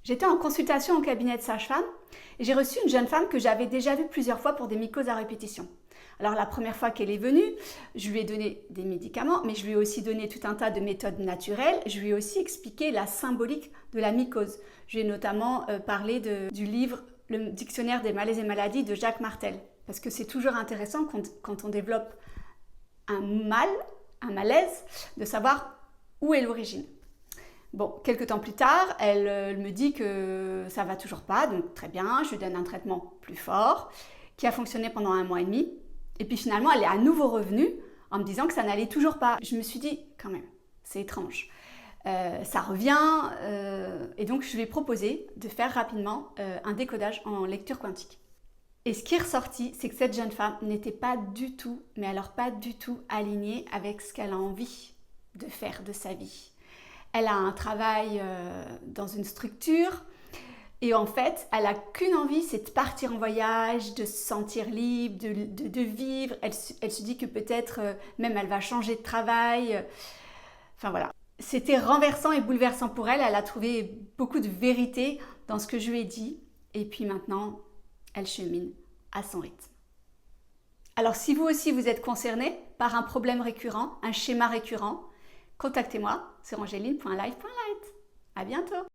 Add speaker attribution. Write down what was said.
Speaker 1: J'étais en consultation au cabinet de sage-femme et j'ai reçu une jeune femme que j'avais déjà vue plusieurs fois pour des mycoses à répétition. Alors la première fois qu'elle est venue, je lui ai donné des médicaments, mais je lui ai aussi donné tout un tas de méthodes naturelles. Je lui ai aussi expliqué la symbolique de la mycose. Je lui ai notamment parlé du livre Le dictionnaire des malaises et maladies de Jacques Martel. Parce que c'est toujours intéressant quand on développe un malaise, de savoir où est l'origine. Bon, quelques temps plus tard, elle me dit que ça va toujours pas, donc très bien, je lui donne un traitement plus fort, qui a fonctionné pendant 1 mois et demi. Et puis finalement, elle est à nouveau revenue en me disant que ça n'allait toujours pas. Je me suis dit, quand même, c'est étrange. Ça revient, et donc je lui ai proposé de faire rapidement un décodage en lecture quantique. Et ce qui est ressorti, c'est que cette jeune femme n'était pas du tout, mais alors pas du tout alignée avec ce qu'elle a envie de faire de sa vie. Elle a un travail dans une structure et en fait, elle n'a qu'une envie, c'est de partir en voyage, de se sentir libre, de vivre. Elle se dit que peut-être même elle va changer de travail. Enfin voilà. C'était renversant et bouleversant pour elle. Elle a trouvé beaucoup de vérité dans ce que je lui ai dit. Et puis maintenant, elle chemine à son rythme. Alors si vous aussi vous êtes concerné par un problème récurrent, un schéma récurrent, contactez-moi sur angeline.live.light. À bientôt!